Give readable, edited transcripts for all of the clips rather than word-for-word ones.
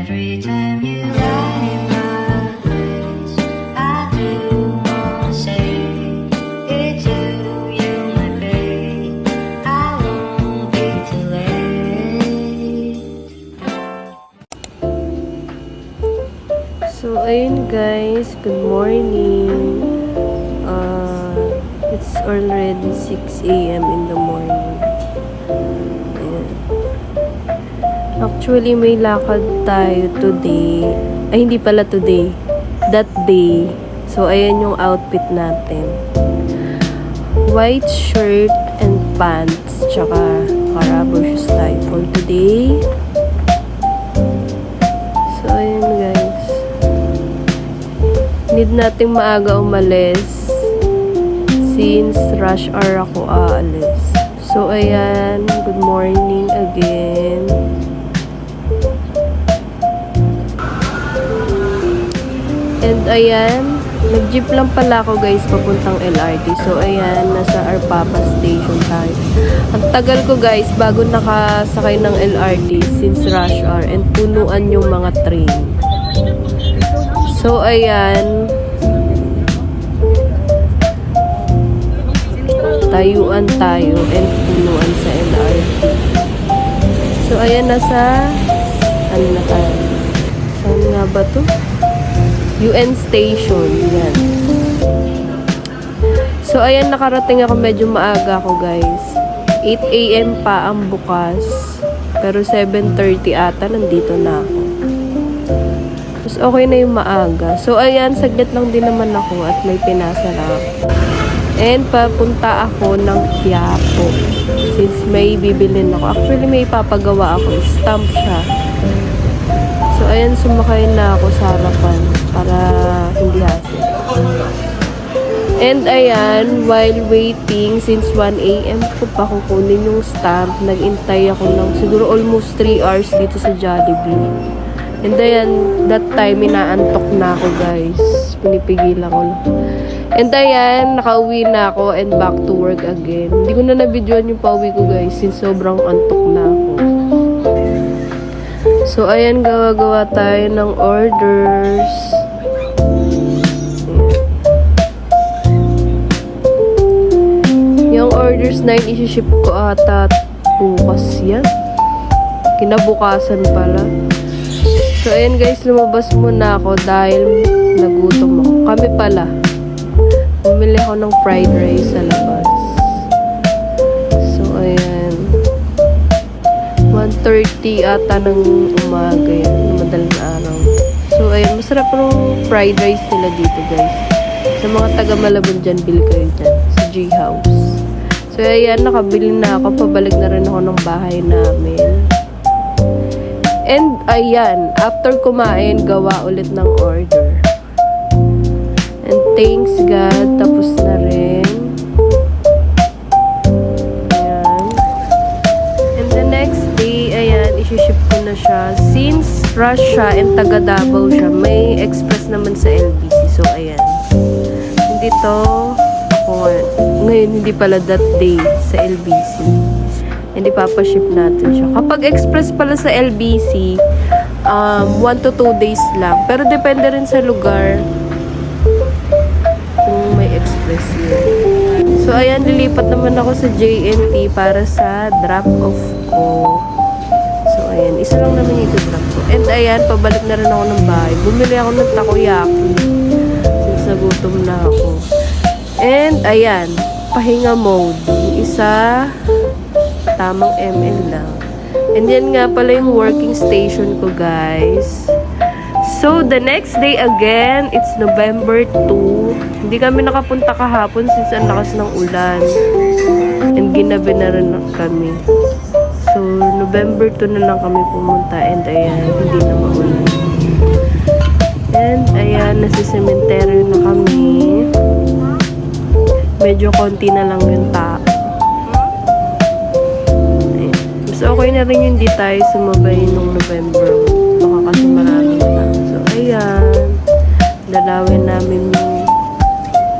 Every time you light my face, I do wanna say it's you, my babe. I won't be too late. So, ayun guys, good morning. It's already 6 a.m. in the morning. Ayan. Actually, may lakad tayo today. Ay, hindi pala today. That day. So, ayan yung outfit natin. White shirt and pants. Tsaka, rubber shoes tayo for today. So, ayan guys. Need nating maaga umalis since rush hour ako aalis. So, ayan. Good morning again. And, ayan. Nag-jeep lang pala ako, guys, papuntang LRT. So, ayan. Nasa Arpapa Station tayo. Ang tagal ko, guys, bago nakasakay ng LRT since rush hour. And, punuan yung mga train. So, ayan. Tayuan tayo and punuan sa LRT. So, ayan, nasa ano na tayo? Saan nga ba to? UN Station. Yan. So, ayan, nakarating ako. Medyo maaga ako, guys. 8 a.m. pa ang bukas. Pero 7:30 ata, nandito na ako. Tapos, okay na yung maaga. So, ayan, saglit lang din naman ako at may pinasa na ako. And papunta ako ng Quiapo. Since may bibilin ako. Actually, may ipapagawa ako. Stamp siya. So, ayan, sumakay na ako sa harapan para hindi hassle. And ayan, while waiting, since 1 a.m. ko pa kukunin yung stamp, nag-intay ako ng siguro almost 3 hours dito sa Jollibee. And ayan, that time, inaantok na ako, guys. Pinipigilan ko lang. And ayan, nakauwi na ako and back to work again. Hindi ko na na-videoan yung pauwi ko, guys, since sobrang antok na ako. So, ayan, gawa-gawa tayo ng orders. Yung orders na yun, isi-ship ko ata bukas yan. Kinabukasan pala. So, ayan guys, lumabas muna ako dahil nagutom ako. Kami pala. Bumili ako ng fried rice sa labas. So, ayan. 1:30 ata ng umaga yan. Madaling araw. So, ayan. Masarap ng fried rice nila dito, guys. Sa mga taga-Malabon dyan, bili kayo dyan. Sa J-House. So, ayan. Nakabili na ako. Pabalik na rin ako ng bahay namin. And, ayan. After kumain, gawa ulit ng order. And thanks God, tapos na rin. Ayan. And the next day, ayan, isi-ship ko na siya. Since rush siya and taga Davao siya, may express naman sa LBC. So, ayan. Hindi to, ako ngayon, hindi pala that day sa LBC. Hindi papaship natin siya. Kapag express pala sa LBC, 1 to 2 days lang. Pero depende rin sa lugar. Kung may express yun. So, ayan, lilipat naman ako sa JNT para sa drop-off ko. So, ayan, isa lang naman yung drop ko. And, ayan, pabalik na rin ako ng bahay. Bumili ako ng takoyaki. Since nagutom na ako. And, ayan, pahinga mode. Yung isa, tamang ML lang. And yan nga pala yung working station ko, guys. So, the next day again, it's November 2. Hindi kami nakapunta kahapon since ang lakas ng ulan. And ginabi na rin kami. So, November 2 na lang kami pumunta. And ayan, hindi na maulan. And ayan, nasa cemetery na kami. Medyo konti na lang yung tao. Ayan. Mas okay na rin yung di tayo sumabay nung November. Baka kasi maraming tao. So, ayan. Dalawin namin yung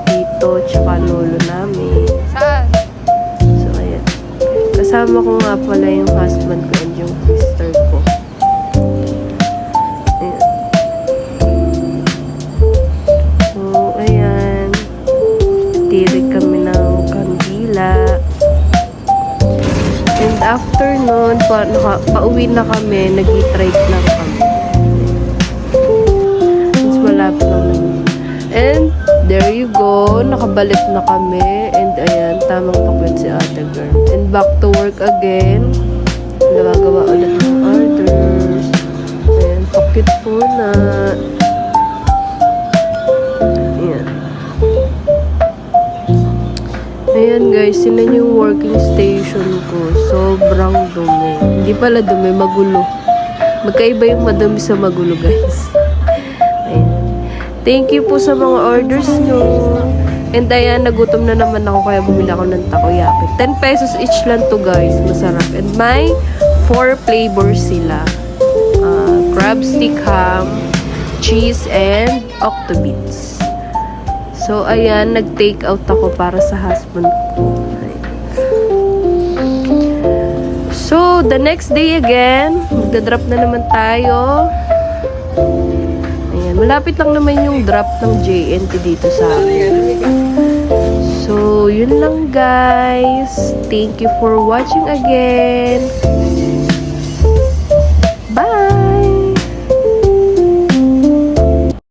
tito tsaka lolo namin. Saan? So, ayan. Kasama ko nga pala yung husband ko and yung sister ko. afternoon, pauwi na kami, nag-trike lang kami. Mas malapit lang naman. And, there you go, nakabalik na kami. And, ayan, tamang pakwan si ate girl. And, back to work again. Nagagawa ulit ng orders. Ayan, pakit po na. Ayan. Ayan guys, yun yung working station ko. Sobrang dumi. Hindi pala dumi, magulo. Magkaiba yung madumi sa magulo guys. Ayan. Thank you po sa mga orders nyo. And ayan, nagutom na naman ako kaya bumili ako ng takoyaki. 10 pesos each lang to guys. Masarap. And may 4 flavors sila. Crab stick ham, cheese, and octobits. So, ayan, nag-take out ako para sa husband ko. So, the next day again, magdadrop na naman tayo. Ayan, malapit lang naman yung drop ng JNT dito sa amin. So, yun lang guys. Thank you for watching again.